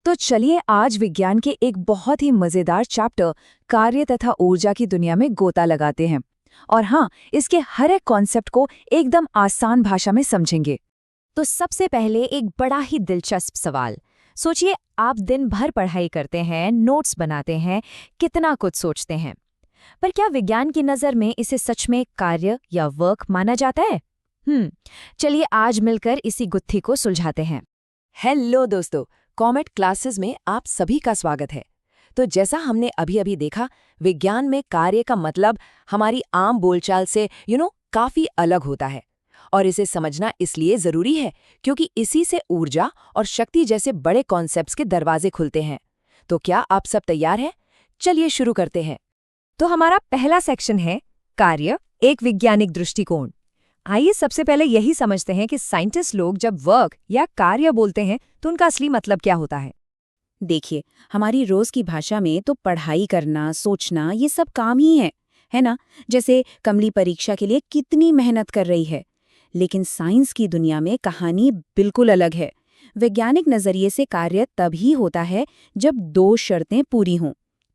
तो चलिए आज विज्ञान के एक बहुत ही मजेदार चैप्टर कार्य तथा ऊर्जा की दुनिया में गोता लगाते हैं। और हाँ, इसके हर एक कॉन्सेप्ट को एकदम आसान भाषा में समझेंगे। तो सबसे पहले एक बड़ा ही दिलचस्प सवाल। सोचिए, आप दिन भर पढ़ाई करते हैं, नोट्स बनाते हैं, कितना कुछ सोचते हैं, पर क्या विज्ञान की नज़र में इसे सच में कार्य या वर्क माना जाता है? चलिए आज मिलकर इसी गुत्थी को सुलझाते हैं। हेलो दोस्तों, कॉमेट क्लासेस में आप सभी का स्वागत है। तो जैसा हमने अभी देखा, विज्ञान में कार्य का मतलब हमारी आम बोलचाल से काफी अलग होता है। और इसे समझना इसलिए जरूरी है क्योंकि इसी से ऊर्जा और शक्ति जैसे बड़े कॉन्सेप्ट्स के दरवाजे खुलते हैं। तो क्या आप सब तैयार हैं? चलिए शुरू करते हैं। तो हमारा पहला सेक्शन है कार्य, एक वैज्ञानिक दृष्टिकोण। आइए सबसे पहले यही समझते हैं कि साइंटिस्ट लोग जब वर्क या कार्य बोलते हैं तो उनका असली मतलब क्या होता है। देखिए, हमारी रोज की भाषा में तो पढ़ाई करना, सोचना, ये सब काम ही है ना? जैसे कमली परीक्षा के लिए कितनी मेहनत कर रही है। लेकिन साइंस की दुनिया में कहानी बिल्कुल अलग है। वैज्ञानिक नजरिए से कार्य तभी होता है जब दो शर्तें पूरी हों।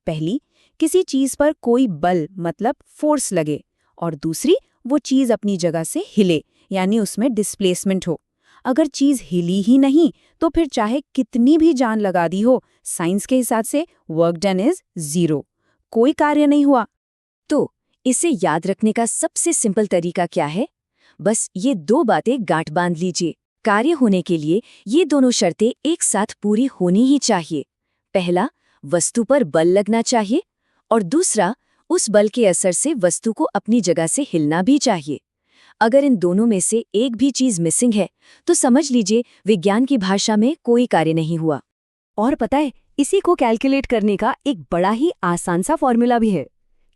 पहली, किसी चीज पर कोई बल मतलब फोर्स लगे, और दूसरी, वो चीज अपनी जगह से हिले, यानी उसमें डिस्प्लेसमेंट हो। अगर चीज हिली ही नहीं तो फिर चाहे कितनी भी जान लगा दी हो, साइंस के हिसाब से वर्क डन इज 0, कोई कार्य नहीं हुआ। तो इसे याद रखने का सबसे सिंपल तरीका क्या है? बस ये दो बातें गांठ बांध लीजिए। कार्य होने के लिए ये दोनों शर्तें एक साथ पूरी होनी ही चाहिए। पहला, वस्तु पर बल लगना चाहिए, और दूसरा, उस बल के असर से वस्तु को अपनी जगह से हिलना भी चाहिए। अगर इन दोनों में से एक भी चीज मिसिंग है तो समझ लीजिए विज्ञान की भाषा में कोई कार्य नहीं हुआ। और पता है, इसी को कैलकुलेट करने का एक बड़ा ही आसान सा फॉर्मूला भी है।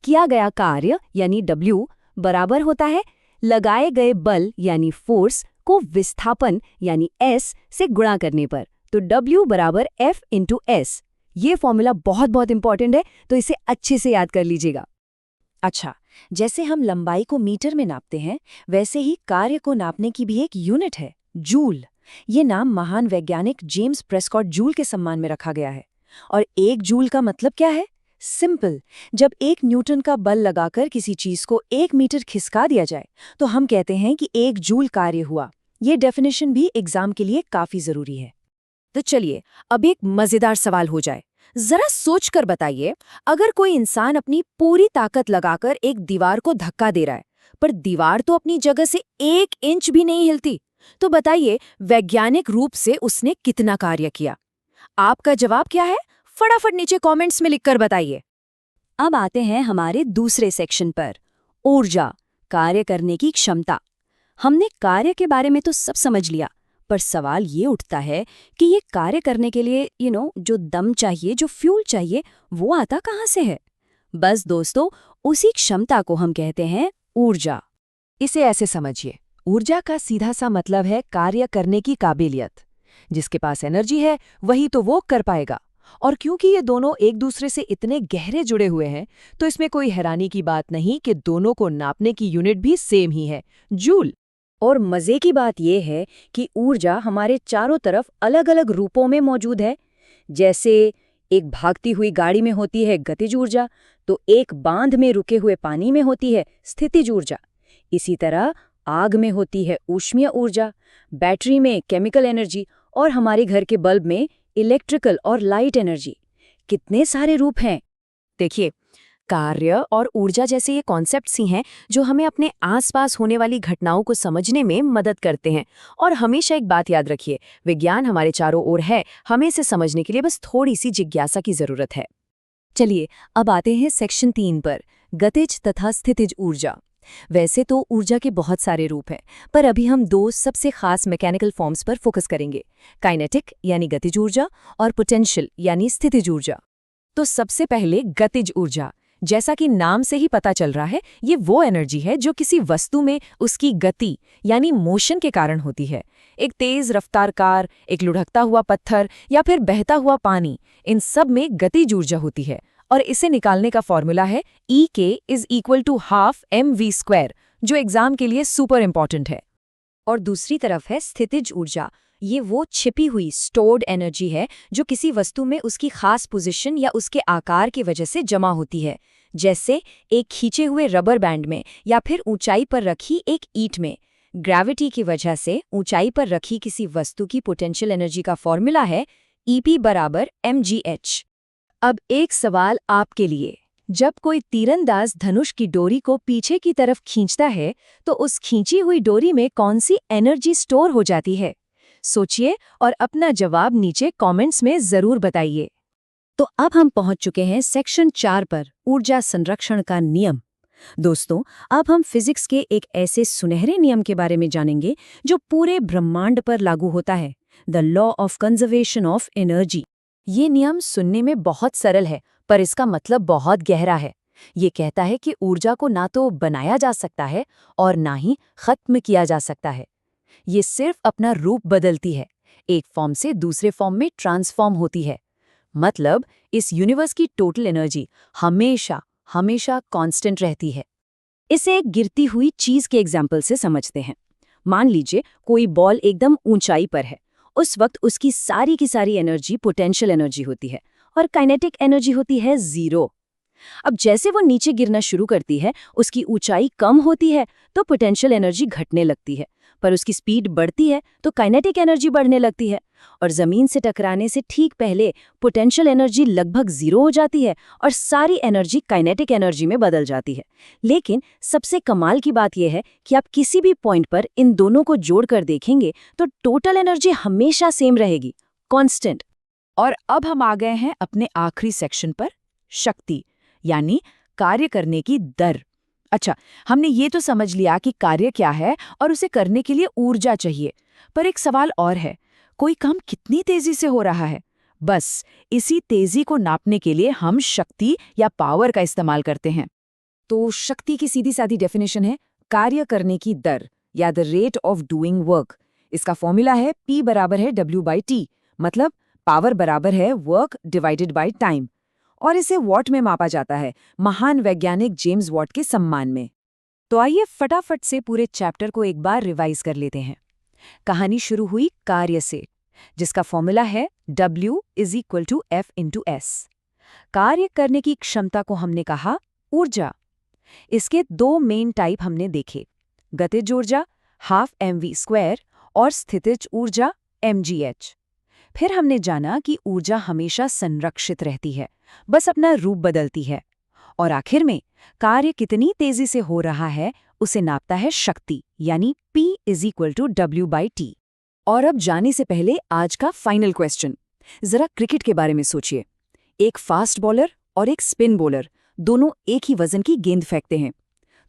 किया गया कार्य यानी W बराबर होता है लगाए गए बल यानी फोर्स को विस्थापन यानी S से गुणा करने पर। तो W बराबर F इंटू S। ये फॉर्मूला बहुत इंपॉर्टेंट है, तो इसे अच्छे से याद कर लीजिएगा। अच्छा, जैसे हम लंबाई को मीटर में नापते हैं, वैसे ही कार्य को नापने की भी एक यूनिट है, जूल। ये नाम महान वैज्ञानिक जेम्स प्रेस्कॉट जूल के सम्मान में रखा गया है। और एक जूल का मतलब क्या है? सिंपल, जब 1 न्यूटन का बल लगाकर किसी चीज को 1 मीटर खिसका दिया जाए तो हम कहते हैं कि 1 जूल कार्य हुआ। ये डेफिनेशन भी एग्जाम के लिए काफी जरूरी है। तो चलिए अब एक मजेदार सवाल हो जाए। जरा सोच कर बताइए, अगर कोई इंसान अपनी पूरी ताकत लगाकर एक दीवार को धक्का दे रहा है, पर दीवार तो अपनी जगह से 1 इंच भी नहीं हिलती, तो बताइए वैज्ञानिक रूप से उसने कितना कार्य किया? आपका जवाब क्या है? फटाफट नीचे कमेंट्स में लिखकर बताइए। अब आते हैं हमारे दूसरे सेक्शन पर, ऊर्जा, कार्य करने की क्षमता। हमने कार्य के बारे में तो सब समझ लिया, पर सवाल ये उठता है कि ये कार्य करने के लिए जो दम चाहिए, जो फ्यूल चाहिए, वो आता कहाँ से है? बस दोस्तों, उसी क्षमता को हम कहते हैं ऊर्जा। इसे ऐसे समझिए, ऊर्जा का सीधा सा मतलब है कार्य करने की काबिलियत। जिसके पास एनर्जी है वही तो वो कर पाएगा। और क्योंकि ये दोनों एक दूसरे से इतने गहरे जुड़े हुए हैं, तो इसमें कोई हैरानी की बात नहीं कि दोनों को नापने की यूनिट भी सेम ही है, जूल। और मजे की बात यह है कि ऊर्जा हमारे चारों तरफ अलग अलग रूपों में मौजूद है। जैसे एक भागती हुई गाड़ी में होती है गतिज ऊर्जा, तो एक बांध में रुके हुए पानी में होती है स्थितिज ऊर्जा। इसी तरह आग में होती है ऊष्मीय ऊर्जा, बैटरी में केमिकल एनर्जी, और हमारे घर के बल्ब में इलेक्ट्रिकल और लाइट एनर्जी। कितने सारे रूप हैं। देखिए, कार्य और ऊर्जा जैसे ये कॉन्सेप्ट्स ही हैं जो हमें अपने आसपास होने वाली घटनाओं को समझने में मदद करते हैं। और हमेशा एक बात याद रखिए, विज्ञान हमारे चारों ओर है, हमें इसे समझने के लिए बस थोड़ी सी जिज्ञासा की जरूरत है। चलिए अब आते हैं सेक्शन 3 पर, गतिज तथा स्थितिज ऊर्जा। वैसे तो ऊर्जा के बहुत सारे रूप हैं, पर अभी हम 2 सबसे खास मैकेनिकल फॉर्म्स पर फोकस करेंगे, काइनेटिक यानी गतिज ऊर्जा और पोटेंशियल यानी स्थितिज ऊर्जा। तो सबसे पहले गतिज ऊर्जा। जैसा कि नाम से ही पता चल रहा है, ये वो एनर्जी है जो किसी वस्तु में उसकी गति यानी मोशन के कारण होती है। एक तेज रफ्तार कार, एक लुढ़कता हुआ पत्थर या फिर बहता हुआ पानी, इन सब में गतिज ऊर्जा होती है। और इसे निकालने का फॉर्मूला है E = ½ mv², जो एग्जाम के लिए सुपर इंपॉर्टेंट है। और दूसरी तरफ है स्थितिज ऊर्जा, ये वो छिपी हुई स्टोर्ड एनर्जी है जो किसी वस्तु में उसकी खास पोजीशन या उसके आकार की वजह से जमा होती है, जैसे एक खींचे हुए रबर बैंड में या फिर ऊंचाई पर रखी एक ईंट में। ग्रेविटी की वजह से ऊंचाई पर रखी किसी वस्तु की पोटेंशियल एनर्जी का फॉर्मूला है EP = mgh। अब एक सवाल आपके लिए, जब कोई तीरंदाज धनुष की डोरी को पीछे की तरफ खींचता है तो उस खींची हुई डोरी में कौन सी एनर्जी स्टोर हो जाती है? सोचिए और अपना जवाब नीचे कमेंट्स में जरूर बताइए। तो अब हम पहुंच चुके हैं सेक्शन 4 पर, ऊर्जा संरक्षण का नियम। दोस्तों, अब हम फिजिक्स के एक ऐसे सुनहरे नियम के बारे में जानेंगे जो पूरे ब्रह्मांड पर लागू होता है, the law of conservation of energy. ये नियम सुनने में बहुत सरल है, पर इसका मतलब बहुत गहरा है। ये कहता है कि ऊर्जा को ना तो बनाया जा सकता है और ना ही खत्म किया जा सकता है। ये सिर्फ अपना रूप बदलती है, एक फॉर्म से दूसरे फॉर्म में ट्रांसफॉर्म होती है। मतलब इस यूनिवर्स की टोटल एनर्जी हमेशा हमेशा कांस्टेंट रहती है। इसे एक गिरती हुई चीज के एग्जाम्पल से समझते हैं। मान लीजिए कोई बॉल एकदम ऊंचाई पर है। उस वक्त उसकी सारी की सारी एनर्जी पोटेंशियल एनर्जी होती है और काइनेटिक एनर्जी होती है 0। अब जैसे वो नीचे गिरना शुरू करती है, उसकी ऊंचाई कम होती है तो पोटेंशियल एनर्जी घटने लगती है, पर उसकी स्पीड बढ़ती है तो काइनेटिक एनर्जी बढ़ने लगती है। और जमीन से टकराने से ठीक पहले पोटेंशियल एनर्जी लगभग 0 हो जाती है और सारी एनर्जी काइनेटिक एनर्जी में बदल जाती है। लेकिन सबसे कमाल की बात यह है कि आप किसी भी पॉइंट पर इन दोनों को जोड़कर देखेंगे तो टोटल एनर्जी हमेशा सेम रहेगी, कांस्टेंट। और अब हम आ गए हैं अपने आखिरी सेक्शन पर, शक्ति यानी कार्य करने की दर। अच्छा, हमने ये तो समझ लिया कि कार्य क्या है और उसे करने के लिए ऊर्जा चाहिए, पर एक सवाल और है, कोई काम कितनी तेजी से हो रहा है? बस इसी तेजी को नापने के लिए हम शक्ति या पावर का इस्तेमाल करते हैं। तो शक्ति की सीधी सादी डेफिनेशन है कार्य करने की दर या the rate of doing work. इसका फॉर्मूला है P = W/T, मतलब पावर बराबर है वर्क डिवाइडेड बाय टाइम, और इसे वॉट में मापा जाता है, महान वैज्ञानिक जेम्स वॉट के सम्मान में। तो आइए फटाफट से पूरे चैप्टर को एक बार रिवाइज कर लेते हैं। कहानी शुरू हुई कार्य से, जिसका फॉर्मूला है W = F/S। कार्य करने की क्षमता को हमने कहा ऊर्जा। इसके 2 मेन टाइप हमने देखे, गतिज ऊर्जा ½ mv² और स्थितिज ऊर्जा mgh। फिर हमने जाना कि ऊर्जा हमेशा संरक्षित रहती है, बस अपना रूप बदलती है। और आखिर में कार्य कितनी तेजी से हो रहा है उसे नापता है शक्ति, यानी P = W/T। और अब जाने से पहले आज का फाइनल क्वेश्चन, जरा क्रिकेट के बारे में सोचिए। एक फास्ट बॉलर और एक स्पिन बॉलर दोनों एक ही वजन की गेंद फेंकते हैं।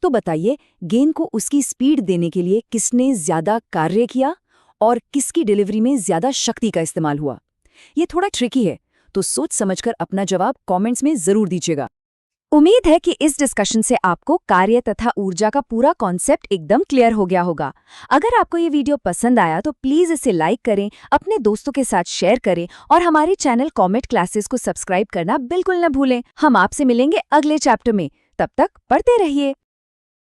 तो बताइए, गेंद को उसकी स्पीड देने के लिए किसने ज्यादा कार्य किया और किसकी डिलीवरी में ज्यादा शक्ति का इस्तेमाल हुआ? ये थोड़ा ट्रिकी है, तो सोच समझकर अपना जवाब कमेंट्स में जरूर दीजिएगा। उम्मीद है कि इस डिस्कशन से आपको कार्य तथा ऊर्जा का पूरा कॉन्सेप्ट एकदम क्लियर हो गया होगा। अगर आपको ये वीडियो पसंद आया तो प्लीज इसे लाइक करें, अपने दोस्तों के साथ शेयर करें और हमारे चैनल कॉमेट क्लासेस को सब्सक्राइब करना बिल्कुल न भूलें। हम आपसे मिलेंगे अगले चैप्टर में, तब तक पढ़ते रहिए।